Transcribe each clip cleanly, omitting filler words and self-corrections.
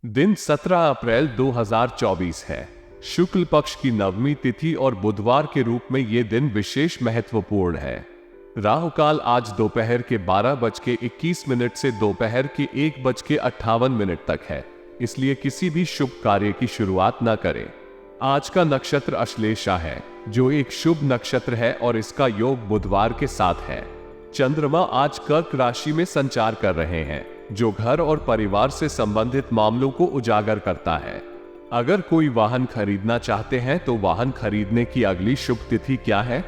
दिन 17 अप्रैल 2024 है। शुक्ल पक्ष की नवमी तिथि और बुधवार के रूप में ये दिन विशेष महत्वपूर्ण है। राहु काल आज दोपहर के 12:21 से दोपहर के 1:58 तक है, इसलिए किसी भी शुभ कार्य की शुरुआत न करें। आज का नक्षत्र अश्लेषा है, जो एक शुभ नक्षत्र है और इसका योग बुधवार के साथ है। चंद्रमा आज कर्क राशि में संचार कर रहे हैं, जो घर और परिवार से संबंधित मामलों को उजागर करता है। अगर कोई वाहन खरीदना चाहते हैं तो वाहन खरीदने की अगली शुभ तिथि क्या है?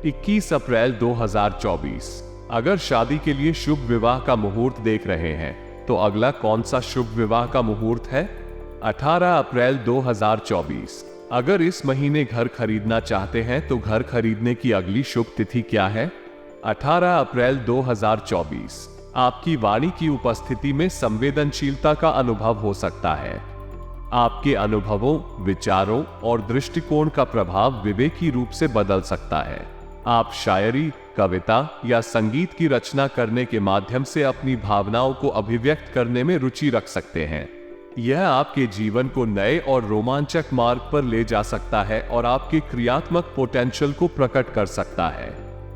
21 अप्रैल 2024। अगर शादी के लिए शुभ विवाह का मुहूर्त देख रहे हैं तो अगला कौन सा शुभ विवाह का मुहूर्त है? 18 अप्रैल 2024। अगर इस महीने घर खरीदना चाहते हैं तो घर खरीदने की अगली शुभ तिथि क्या है? 18 अप्रैल 2024। आपकी वाणी की उपस्थिति में संवेदनशीलता का अनुभव हो सकता है। आपके अनुभवों, विचारों और दृष्टिकोण का प्रभाव विवेकी रूप से बदल सकता है। आप शायरी, कविता या संगीत की रचना करने के माध्यम से अपनी भावनाओं को अभिव्यक्त करने में रुचि रख सकते हैं। यह आपके जीवन को नए और रोमांचक मार्ग पर ले जा सकता है और आपके क्रियात्मक पोटेंशियल को प्रकट कर सकता है।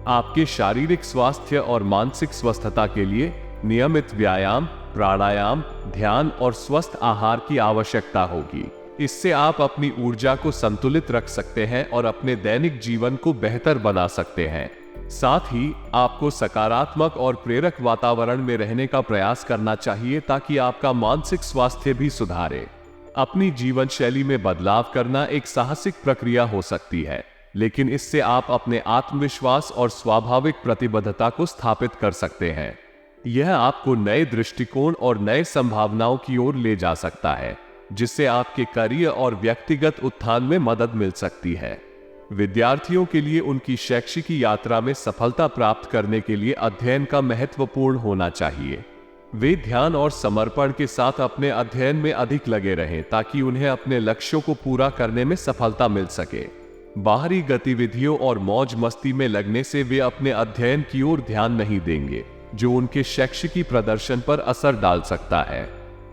आपके शारीरिक स्वास्थ्य और मानसिक स्वस्थता के लिए नियमित व्यायाम, प्राणायाम, ध्यान और स्वस्थ आहार की आवश्यकता होगी। इससे आप अपनी ऊर्जा को संतुलित रख सकते हैं और अपने दैनिक जीवन को बेहतर बना सकते हैं। साथ ही आपको सकारात्मक और प्रेरक वातावरण में रहने का प्रयास करना चाहिए ताकि आपका मानसिक स्वास्थ्य भी सुधारे। अपनी जीवन शैली में बदलाव करना एक साहसिक प्रक्रिया हो सकती है, लेकिन इससे आप अपने आत्मविश्वास और स्वाभाविक प्रतिबद्धता को स्थापित कर सकते हैं। यह आपको नए दृष्टिकोण और नए संभावनाओं की ओर ले जा सकता है, जिससे आपके करियर और व्यक्तिगत उत्थान में मदद मिल सकती है। विद्यार्थियों के लिए उनकी शैक्षिक यात्रा में सफलता प्राप्त करने के लिए अध्ययन का महत्वपूर्ण होना चाहिए। वे ध्यान और समर्पण के साथ अपने अध्ययन में अधिक लगे रहें ताकि उन्हें अपने लक्ष्यों को पूरा करने में सफलता मिल सके। बाहरी गतिविधियों और मौज मस्ती में लगने से वे अपने अध्ययन की ओर ध्यान नहीं देंगे, जो उनके शैक्षिक प्रदर्शन पर असर डाल सकता है।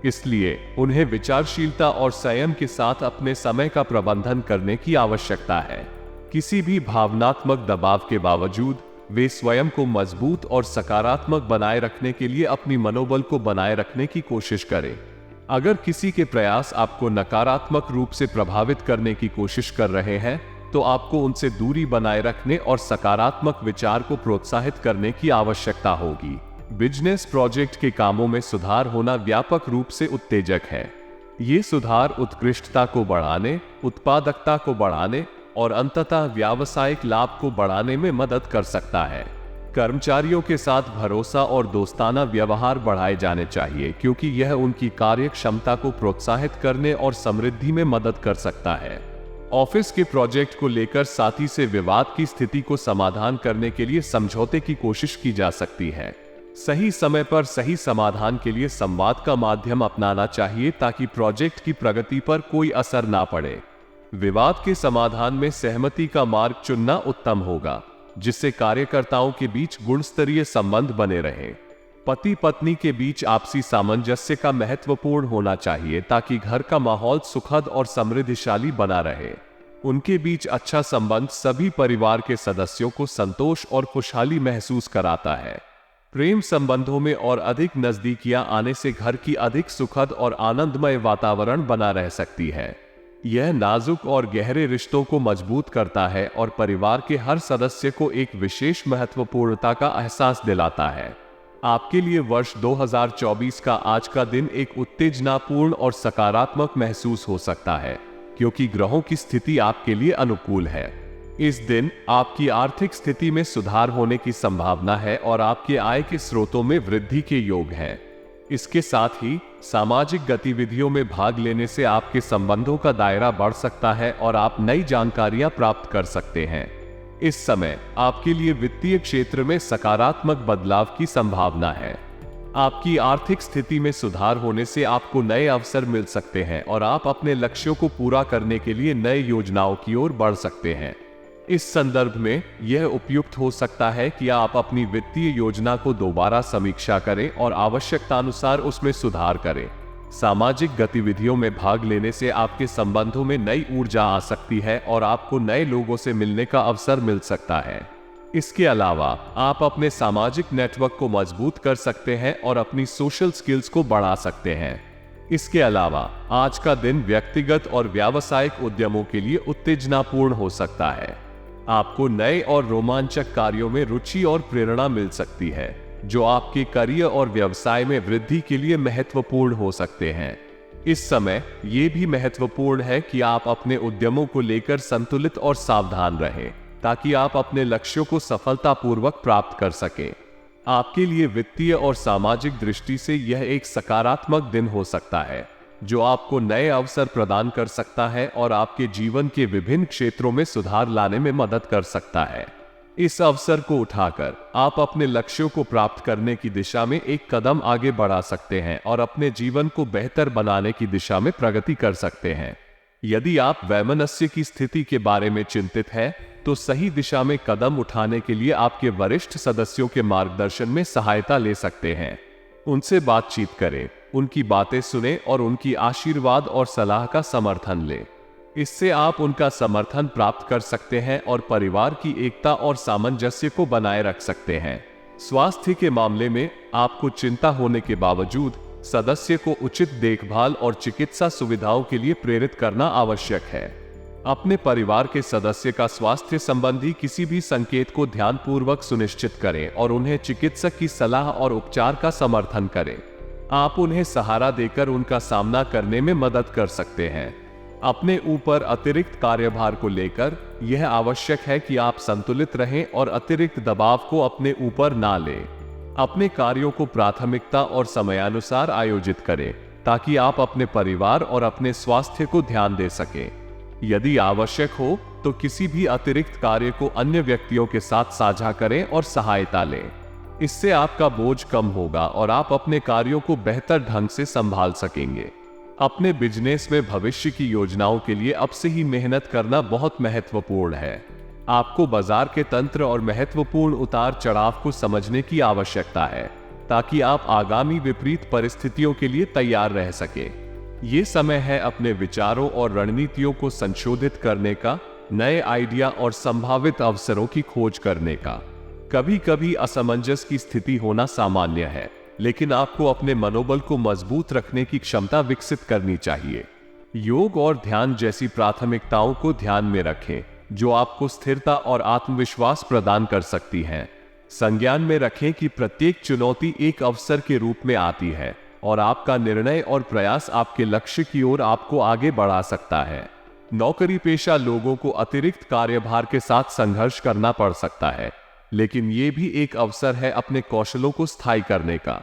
इसलिए उन्हें विचारशीलता और संयम के साथ अपने समय का प्रबंधन करने की आवश्यकता है। किसी भी भावनात्मक दबाव के बावजूद वे स्वयं को मजबूत और सकारात्मक बनाए रखने के लिए अपनी मनोबल को बनाए रखने की कोशिश करें। अगर किसी के प्रयास आपको नकारात्मक रूप से प्रभावित करने की कोशिश कर रहे हैं तो आपको उनसे दूरी बनाए रखने और सकारात्मक विचार को प्रोत्साहित करने की आवश्यकता होगी। बिजनेस प्रोजेक्ट के कामों में सुधार होना व्यापक रूप से उत्तेजक है। ये सुधार उत्कृष्टता को बढ़ाने, उत्पादकता को बढ़ाने और अंततः व्यावसायिक लाभ को बढ़ाने में मदद कर सकता है। कर्मचारियों के साथ भरोसा और दोस्ताना व्यवहार बढ़ाए जाने चाहिए, क्योंकि यह उनकी कार्य क्षमता को प्रोत्साहित करने और समृद्धि में मदद कर सकता है। ऑफिस के प्रोजेक्ट को लेकर साथी से विवाद की स्थिति को समाधान करने के लिए समझौते की कोशिश की जा सकती है। सही समय पर सही समाधान के लिए संवाद का माध्यम अपनाना चाहिए ताकि प्रोजेक्ट की प्रगति पर कोई असर ना पड़े। विवाद के समाधान में सहमति का मार्ग चुनना उत्तम होगा, जिससे कार्यकर्ताओं के बीच गुणस्तरीय संबंध बने रहें। पति पत्नी के बीच आपसी सामंजस्य का महत्वपूर्ण होना चाहिए ताकि घर का माहौल सुखद और समृद्धिशाली बना रहे। उनके बीच अच्छा संबंध सभी परिवार के सदस्यों को संतोष और खुशहाली महसूस कराता है। प्रेम संबंधों में और अधिक नजदीकियां आने से घर की अधिक सुखद और आनंदमय वातावरण बना रह सकती है। यह नाजुक और गहरे रिश्तों को मजबूत करता है और परिवार के हर सदस्य को एक विशेष महत्वपूर्णता का एहसास दिलाता है। आपके लिए वर्ष 2024 का आज का दिन एक उत्तेजनापूर्ण और सकारात्मक महसूस हो सकता है, क्योंकि ग्रहों की स्थिति आपके लिए अनुकूल है। इस दिन आपकी आर्थिक स्थिति में सुधार होने की संभावना है और आपके आय के स्रोतों में वृद्धि के योग हैं। इसके साथ ही सामाजिक गतिविधियों में भाग लेने से आपके संबंधों का दायरा बढ़ सकता है और आप नई जानकारियां प्राप्त कर सकते हैं। इस समय आपके लिए वित्तीय क्षेत्र में सकारात्मक बदलाव की संभावना है। आपकी आर्थिक स्थिति में सुधार होने से आपको नए अवसर मिल सकते हैं और आप अपने लक्ष्यों को पूरा करने के लिए नए योजनाओं की ओर बढ़ सकते हैं। इस संदर्भ में यह उपयुक्त हो सकता है कि आप अपनी वित्तीय योजना को दोबारा समीक्षा करें और आवश्यकतानुसार उसमें सुधार करें। सामाजिक गतिविधियों में भाग लेने से आपके संबंधों में नई ऊर्जा आ सकती है और आपको नए लोगों से मिलने का अवसर मिल सकता है। इसके अलावा आप अपने सामाजिक नेटवर्क को मजबूत कर सकते हैं और अपनी सोशल स्किल्स को बढ़ा सकते हैं। इसके अलावा आज का दिन व्यक्तिगत और व्यावसायिक उद्यमों के लिए उत्तेजनापूर्ण हो सकता है। आपको नए और रोमांचक कार्यों में रुचि और प्रेरणा मिल सकती है, जो आपके करियर और व्यवसाय में वृद्धि के लिए महत्वपूर्ण हो सकते हैं। इस समय यह भी महत्वपूर्ण है कि आप अपने उद्यमों को लेकर संतुलित और सावधान रहें, ताकि आप अपने लक्ष्यों को सफलतापूर्वक प्राप्त कर सकें। आपके लिए वित्तीय और सामाजिक दृष्टि से यह एक सकारात्मक दिन हो सकता है, जो आपको नए अवसर प्रदान कर सकता है और आपके जीवन के विभिन्न क्षेत्रों में सुधार लाने में मदद कर सकता है। इस अवसर को उठाकर आप अपने लक्ष्यों को प्राप्त करने की दिशा में एक कदम आगे बढ़ा सकते हैं और अपने जीवन को बेहतर बनाने की दिशा में प्रगति कर सकते हैं। यदि आप वैमनस्य की स्थिति के बारे में चिंतित हैं, तो सही दिशा में कदम उठाने के लिए आपके वरिष्ठ सदस्यों के मार्गदर्शन में सहायता ले सकते हैं। उनसे बातचीत करें, उनकी बातें सुनें और उनकी आशीर्वाद और सलाह का समर्थन लें। इससे आप उनका समर्थन प्राप्त कर सकते हैं और परिवार की एकता और सामंजस्य को बनाए रख सकते हैं। स्वास्थ्य के मामले में आपको चिंता होने के बावजूद सदस्य को उचित देखभाल और चिकित्सा सुविधाओं के लिए प्रेरित करना आवश्यक है। अपने परिवार के सदस्य का स्वास्थ्य संबंधी किसी भी संकेत को ध्यानपूर्वक सुनिश्चित करें और उन्हें चिकित्सक की सलाह और उपचार का समर्थन करें। आप उन्हें सहारा देकर उनका सामना करने में मदद कर सकते हैं। अपने ऊपर अतिरिक्त कार्यभार को लेकर यह आवश्यक है कि आप संतुलित रहें और अतिरिक्त दबाव को अपने ऊपर ना लें। अपने कार्यों को प्राथमिकता और समयानुसार आयोजित करें, ताकि आप अपने परिवार और अपने स्वास्थ्य को ध्यान दे सकें। यदि आवश्यक हो तो किसी भी अतिरिक्त कार्य को अन्य व्यक्तियों के साथ साझा करें और सहायता लें। इससे आपका बोझ कम होगा और आप अपने कार्यों को बेहतर ढंग से संभाल सकेंगे। अपने बिजनेस में भविष्य की योजनाओं के लिए अब से ही मेहनत करना बहुत महत्वपूर्ण है। आपको बाजार के तंत्र और महत्वपूर्ण उतार चढ़ाव को समझने की आवश्यकता है, ताकि आप आगामी विपरीत परिस्थितियों के लिए तैयार रह सके। ये समय है अपने विचारों और रणनीतियों को संशोधित करने का, नए आइडिया और संभावित अवसरों की खोज करने का। कभी कभी असमंजस की स्थिति होना सामान्य है, लेकिन आपको अपने मनोबल को मजबूत रखने की क्षमता विकसित करनी चाहिए। योग और ध्यान जैसी प्राथमिकताओं को ध्यान में रखें, जो आपको स्थिरता और आत्मविश्वास प्रदान कर सकती हैं। संज्ञान में रखें कि प्रत्येक चुनौती एक अवसर के रूप में आती है और आपका निर्णय और प्रयास आपके लक्ष्य की ओर आपको आगे बढ़ा सकता है। नौकरी पेशा लोगों को अतिरिक्त कार्यभार के साथ संघर्ष करना पड़ सकता है, लेकिन ये भी एक अवसर है अपने कौशलों को स्थायी करने का।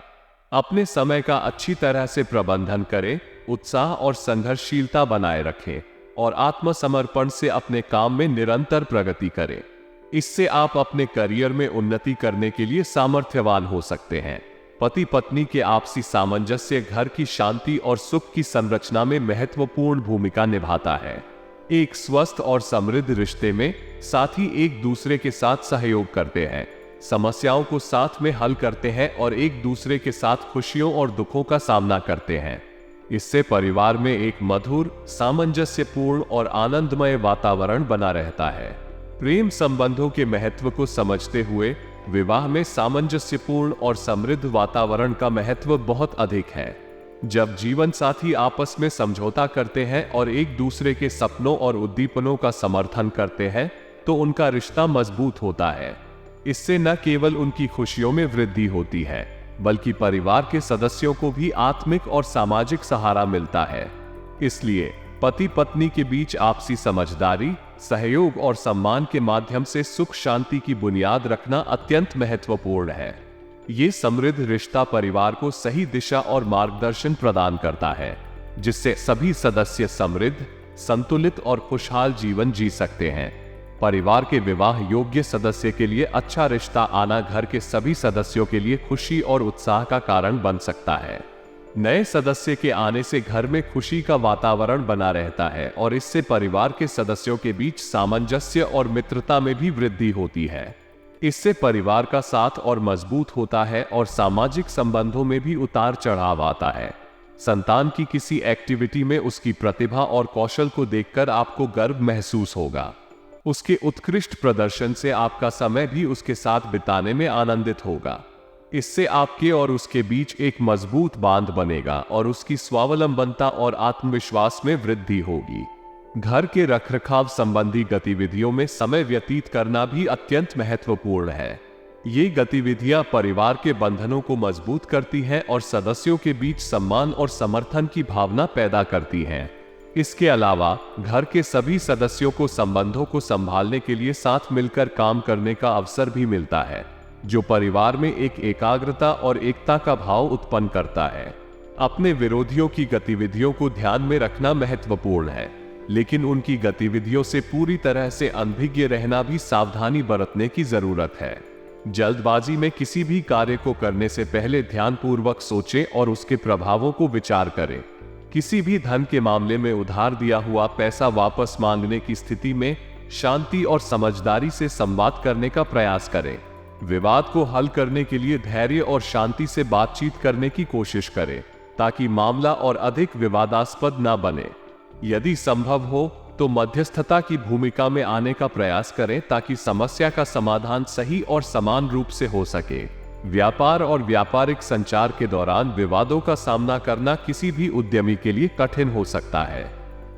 अपने समय का अच्छी तरह से प्रबंधन करें, उत्साह और संघर्षशीलता बनाए रखें और आत्मसमर्पण से अपने काम में निरंतर प्रगति करें। इससे आप अपने करियर में उन्नति करने के लिए सामर्थ्यवान हो सकते हैं। पति पत्नी के आपसी सामंजस्य घर की शांति और सुख की संरचना में महत्वपूर्ण भूमिका निभाता है। एक स्वस्थ और समृद्ध रिश्ते में साथी एक दूसरे के साथ सहयोग करते हैं, समस्याओं को साथ में हल करते हैं और एक दूसरे के साथ खुशियों और दुखों का सामना करते हैं। इससे परिवार में एक मधुर, सामंजस्यपूर्ण और आनंदमय वातावरण बना रहता है। प्रेम संबंधों के महत्व को समझते हुए विवाह में सामंजस्यपूर्ण और समृद्ध वातावरण का महत्व बहुत अधिक है। जब जीवन साथी आपस में समझौता करते हैं और एक दूसरे के सपनों और उद्दीपनों का समर्थन करते हैं, तो उनका रिश्ता मजबूत होता है। इससे न केवल उनकी खुशियों में वृद्धि होती है, बल्कि परिवार के सदस्यों को भी आत्मिक और सामाजिक सहारा मिलता है। इसलिए पति पत्नी के बीच आपसी समझदारी, सहयोग और सम्मान के माध्यम से सुख शांति की बुनियाद रखना अत्यंत महत्वपूर्ण है। ये समृद्ध रिश्ता परिवार को सही दिशा और मार्गदर्शन प्रदान करता है, जिससे सभी सदस्य समृद्ध, संतुलित और खुशहाल जीवन जी सकते हैं। परिवार के विवाह योग्य सदस्य के लिए अच्छा रिश्ता आना घर के सभी सदस्यों के लिए खुशी और उत्साह का कारण बन सकता है। नए सदस्य के आने से घर में खुशी का वातावरण बना रहता है और इससे परिवार के सदस्यों के बीच सामंजस्य और मित्रता में भी वृद्धि होती है। इससे परिवार का साथ और मजबूत होता है और सामाजिक संबंधों में भी उतार चढ़ाव आता है। संतान की किसी एक्टिविटी में उसकी प्रतिभा और कौशल को देखकर आपको गर्व महसूस होगा। उसके उत्कृष्ट प्रदर्शन से आपका समय भी उसके साथ बिताने में आनंदित होगा। इससे आपके और उसके बीच एक मजबूत बांध बनेगा और उसकी स्वावलंबनता और आत्मविश्वास में वृद्धि होगी। घर के रखरखाव संबंधी गतिविधियों में समय व्यतीत करना भी अत्यंत महत्वपूर्ण है। ये गतिविधियां परिवार के बंधनों को मजबूत करती हैं और सदस्यों के बीच सम्मान और समर्थन की भावना पैदा करती हैं। इसके अलावा घर के सभी सदस्यों को संबंधों को संभालने के लिए साथ मिलकर काम करने का अवसर भी मिलता है, जो परिवार में एक एकाग्रता और एकता का भाव उत्पन्न करता है। अपने विरोधियों की गतिविधियों को ध्यान में रखना महत्वपूर्ण है, लेकिन उनकी गतिविधियों से पूरी तरह से अनभिज्ञ रहना भी सावधानी बरतने की जरूरत है। जल्दबाजी में किसी भी कार्य को करने से पहले ध्यानपूर्वक सोचें और उसके प्रभावों को विचार करें। किसी भी धन के मामले में उधार दिया हुआ पैसा वापस मांगने की स्थिति में शांति और समझदारी से संवाद करने का प्रयास करें। विवाद को हल करने के लिए धैर्य और शांति से बातचीत करने की कोशिश करें, ताकि मामला और अधिक विवादास्पद न बने। यदि संभव हो तो मध्यस्थता की भूमिका में आने का प्रयास करें, ताकि समस्या का समाधान सही और समान रूप से हो सके। व्यापार और व्यापारिक संचार के दौरान विवादों का सामना करना किसी भी उद्यमी के लिए कठिन हो सकता है।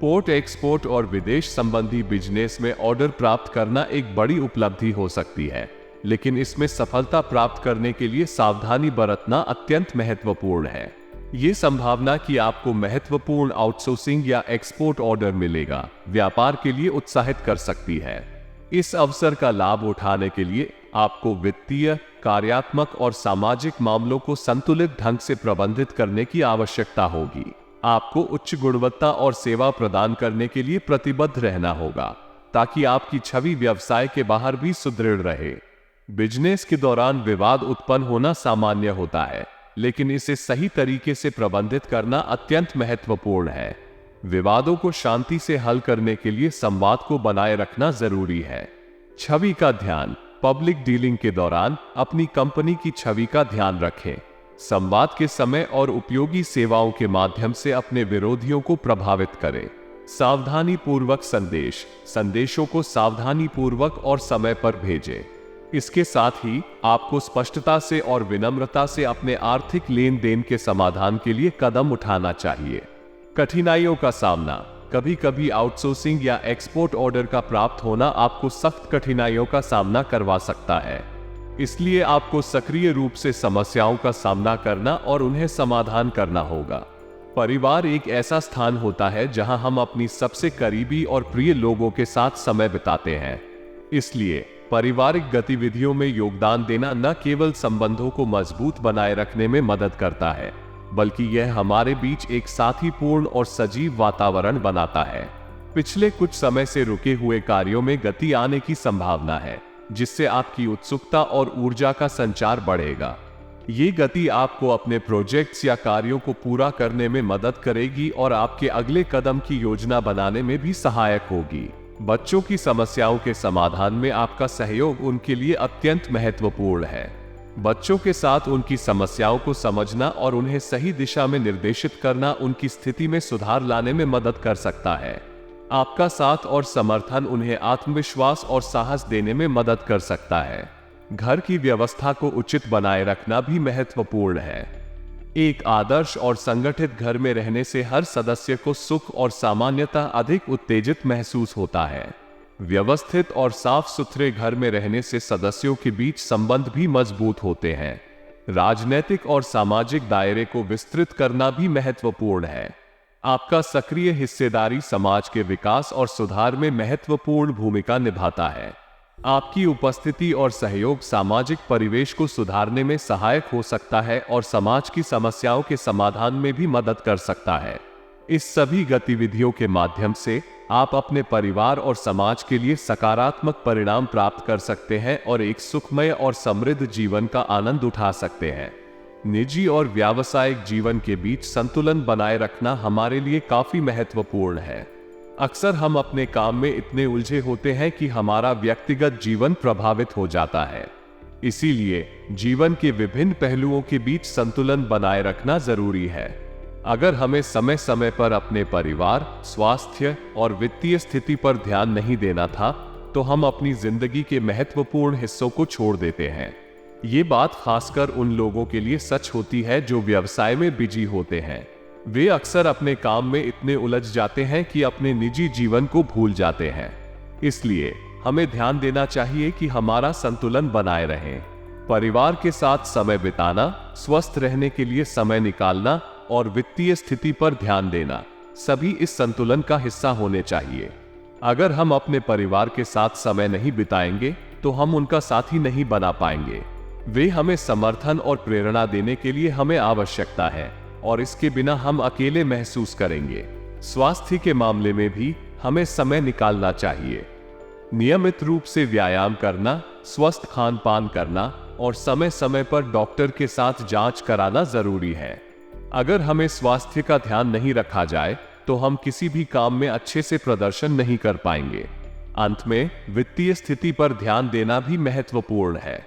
पोर्ट एक्सपोर्ट और विदेश संबंधी बिजनेस में ऑर्डर प्राप्त करना एक बड़ी उपलब्धि हो सकती है, लेकिन इसमें सफलता प्राप्त करने के लिए सावधानी बरतना अत्यंत महत्वपूर्ण है। ये संभावना कि आपको महत्वपूर्ण आउटसोर्सिंग या एक्सपोर्ट ऑर्डर मिलेगा, व्यापार के लिए उत्साहित कर सकती है। इस अवसर का लाभ उठाने के लिए आपको वित्तीय, कार्यात्मक और सामाजिक मामलों को संतुलित ढंग से प्रबंधित करने की आवश्यकता होगी। आपको उच्च गुणवत्ता और सेवा प्रदान करने के लिए प्रतिबद्ध रहना होगा, ताकि आपकी छवि व्यवसाय के बाहर भी सुदृढ़ रहे। बिजनेस के दौरान विवाद उत्पन्न होना सामान्य होता है, लेकिन इसे सही तरीके से प्रबंधित करना अत्यंत महत्वपूर्ण है। विवादों को शांति से हल करने के लिए संवाद को बनाए रखना जरूरी है। छवि का ध्यान। पब्लिक डीलिंग के दौरान अपनी कंपनी की छवि का ध्यान रखें। संवाद के समय और उपयोगी सेवाओं के माध्यम से अपने विरोधियों को प्रभावित करें। सावधानी पूर्वक संदेशों को सावधानी पूर्वक और समय पर भेजें। इसके साथ ही आपको स्पष्टता से और विनम्रता से अपने आर्थिक लेन देन के समाधान के लिए कदम उठाना चाहिए। कठिनाइयों का सामना। कभी कभी आउटसोर्सिंग या एक्सपोर्ट ऑर्डर का प्राप्त होना आपको सख्त कठिनाइयों का सामना करवा सकता है, इसलिए आपको सक्रिय रूप से समस्याओं का सामना करना और उन्हें समाधान करना होगा। परिवार एक ऐसा स्थान होता है जहां हम अपनी सबसे करीबी और प्रिय लोगों के साथ समय बिताते हैं। इसलिए पारिवारिक गतिविधियों में योगदान देना न केवल संबंधों को मजबूत बनाए रखने में मदद करता है, बल्कि यह हमारे बीच एक साथीपूर्ण और सजीव वातावरण बनाता है। पिछले कुछ समय से रुके हुए कार्यों में गति आने की संभावना है, जिससे आपकी उत्सुकता और ऊर्जा का संचार बढ़ेगा। ये गति आपको अपने प्रोजेक्ट्स या कार्यों को पूरा करने में मदद करेगी और आपके अगले कदम की योजना बनाने में भी सहायक होगी। बच्चों की समस्याओं के समाधान में आपका सहयोग उनके लिए अत्यंत महत्वपूर्ण है। बच्चों के साथ उनकी समस्याओं को समझना और उन्हें सही दिशा में निर्देशित करना उनकी स्थिति में सुधार लाने में मदद कर सकता है। आपका साथ और समर्थन उन्हें आत्मविश्वास और साहस देने में मदद कर सकता है। घर की व्यवस्था को उचित बनाए रखना भी महत्वपूर्ण है। एक आदर्श और संगठित घर में रहने से हर सदस्य को सुख और सामान्यता अधिक उत्तेजित महसूस होता है। व्यवस्थित और साफ सुथरे घर में रहने से सदस्यों के बीच संबंध भी मजबूत होते हैं। राजनीतिक और सामाजिक दायरे को विस्तृत करना भी महत्वपूर्ण है। आपका सक्रिय हिस्सेदारी समाज के विकास और सुधार में महत्वपूर्ण भूमिका निभाता है। आपकी उपस्थिति और सहयोग सामाजिक परिवेश को सुधारने में सहायक हो सकता है और समाज की समस्याओं के समाधान में भी मदद कर सकता है। इस सभी गतिविधियों के माध्यम से आप अपने परिवार और समाज के लिए सकारात्मक परिणाम प्राप्त कर सकते हैं और एक सुखमय और समृद्ध जीवन का आनंद उठा सकते हैं। निजी और व्यावसायिक जीवन के बीच संतुलन बनाए रखना हमारे लिए काफी महत्वपूर्ण है। अक्सर हम अपने काम में इतने उलझे होते हैं कि हमारा व्यक्तिगत जीवन प्रभावित हो जाता है। इसीलिए जीवन के विभिन्न पहलुओं के बीच संतुलन बनाए रखना जरूरी है। अगर हमें समय समय पर अपने परिवार, स्वास्थ्य और वित्तीय स्थिति पर ध्यान नहीं देना था, तो हम अपनी जिंदगी के महत्वपूर्ण हिस्सों को छोड़ देते हैं। ये बात खासकर उन लोगों के लिए सच होती है जो व्यवसाय में बिजी होते हैं। वे अक्सर अपने काम में इतने उलझ जाते हैं कि अपने निजी जीवन को भूल जाते हैं। इसलिए हमें ध्यान देना चाहिए कि हमारा संतुलन बनाए रहे। परिवार के साथ समय बिताना, स्वस्थ रहने के लिए समय निकालना और वित्तीय स्थिति पर ध्यान देना सभी इस संतुलन का हिस्सा होने चाहिए। अगर हम अपने परिवार के साथ समय नहीं बिताएंगे तो हम उनका साथी नहीं बना पाएंगे। वे हमें समर्थन और प्रेरणा देने के लिए हमें आवश्यकता है और इसके बिना हम अकेले महसूस करेंगे। स्वास्थ्य के मामले में भी हमें समय निकालना चाहिए। नियमित रूप से व्यायाम करना, स्वस्थ खान पान करना और समय समय पर डॉक्टर के साथ जांच कराना जरूरी है। अगर हमें स्वास्थ्य का ध्यान नहीं रखा जाए तो हम किसी भी काम में अच्छे से प्रदर्शन नहीं कर पाएंगे। अंत में वित्तीय स्थिति पर ध्यान देना भी महत्वपूर्ण है।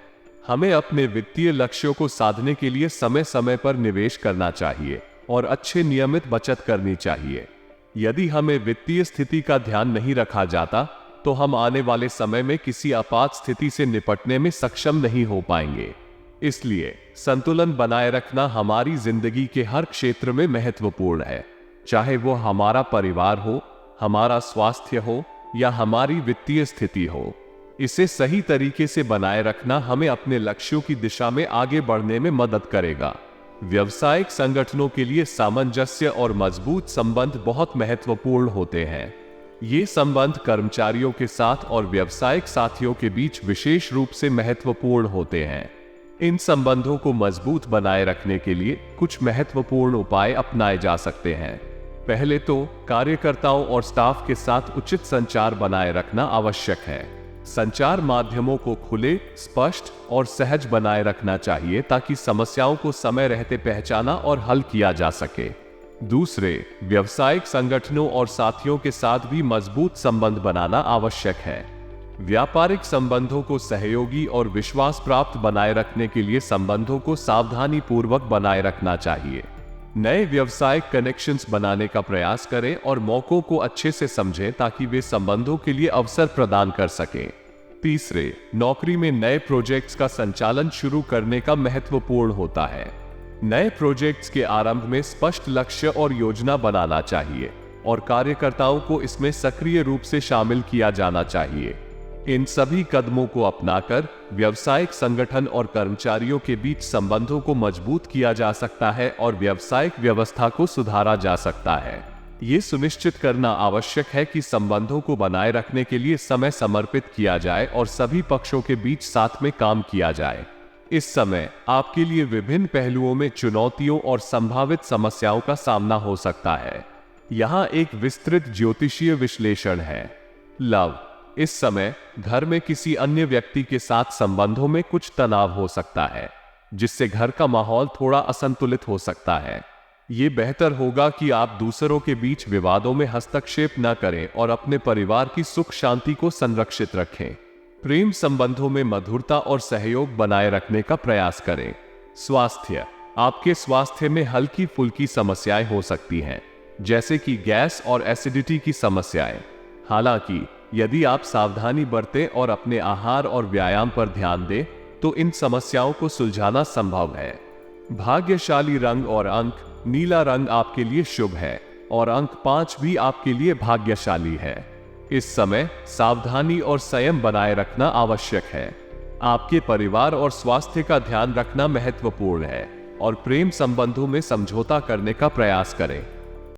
हमें अपने वित्तीय लक्ष्यों को साधने के लिए समय समय पर निवेश करना चाहिए और अच्छे नियमित बचत करनी चाहिए। यदि हमें वित्तीय स्थिति का ध्यान नहीं रखा जाता तो हम आने वाले समय में किसी आपात स्थिति से निपटने में सक्षम नहीं हो पाएंगे। इसलिए संतुलन बनाए रखना हमारी जिंदगी के हर क्षेत्र में महत्वपूर्ण है, चाहे वो हमारा परिवार हो, हमारा स्वास्थ्य हो या हमारी वित्तीय स्थिति हो। इसे सही तरीके से बनाए रखना हमें अपने लक्ष्यों की दिशा में आगे बढ़ने में मदद करेगा। व्यावसायिक संगठनों के लिए सामंजस्य और मजबूत संबंध बहुत महत्वपूर्ण होते हैं। ये संबंध कर्मचारियों के साथ और व्यावसायिक साथियों के बीच विशेष रूप से महत्वपूर्ण होते हैं। इन संबंधों को मजबूत बनाए रखने के लिए कुछ महत्वपूर्ण उपाय अपनाए जा सकते हैं। पहले तो कार्यकर्ताओं और स्टाफ के साथ उचित संचार बनाए रखना आवश्यक है। संचार माध्यमों को खुले, स्पष्ट और सहज बनाए रखना चाहिए ताकि समस्याओं को समय रहते पहचाना और हल किया जा सके। दूसरे, व्यावसायिक संगठनों और साथियों के साथ भी मजबूत संबंध बनाना आवश्यक है। व्यापारिक संबंधों को सहयोगी और विश्वास प्राप्त बनाए रखने के लिए संबंधों को सावधानी पूर्वक बनाए रखना चाहिए। नए व्यावसायिक कनेक्शंस बनाने का प्रयास करें और मौकों को अच्छे से समझें ताकि वे संबंधों के लिए अवसर प्रदान कर सकें। तीसरे, नौकरी में नए प्रोजेक्ट्स का संचालन शुरू करने का महत्वपूर्ण होता है। नए प्रोजेक्ट्स के आरंभ में स्पष्ट लक्ष्य और योजना बनाना चाहिए और कार्यकर्ताओं को इसमें सक्रिय रूप से शामिल किया जाना चाहिए। इन सभी कदमों को अपनाकर व्यावसायिक संगठन और कर्मचारियों के बीच संबंधों को मजबूत किया जा सकता है और व्यावसायिक व्यवस्था को सुधारा जा सकता है। ये सुनिश्चित करना आवश्यक है कि संबंधों को बनाए रखने के लिए समय समर्पित किया जाए और सभी पक्षों के बीच साथ में काम किया जाए। इस समय आपके लिए विभिन्न पहलुओं में चुनौतियों और संभावित समस्याओं का सामना हो सकता है। यहाँ एक विस्तृत ज्योतिषीय विश्लेषण है। लव, इस समय घर में किसी अन्य व्यक्ति के साथ संबंधों में कुछ तनाव हो सकता है, जिससे घर का माहौल थोड़ा असंतुलित हो सकता है। ये बेहतर होगा कि आप दूसरों के बीच विवादों में हस्तक्षेप न करें और अपने परिवार की सुख शांति को संरक्षित रखें। प्रेम संबंधों में मधुरता और सहयोग बनाए रखने का प्रयास करें। स्वास्थ्य, आपके स्वास्थ्य में हल्की फुल्की समस्याएं हो सकती हैं, जैसे कि गैस और एसिडिटी की समस्याएं। हालांकि यदि आप सावधानी बरतें और अपने आहार और व्यायाम पर ध्यान दें तो इन समस्याओं को सुलझाना संभव है। भाग्यशाली रंग और अंक, नीला रंग आपके लिए शुभ है और अंक 5 भी आपके लिए भाग्यशाली है। इस समय सावधानी और संयम बनाए रखना आवश्यक है। आपके परिवार और स्वास्थ्य का ध्यान रखना महत्वपूर्ण है और प्रेम संबंधों में समझौता करने का प्रयास करें।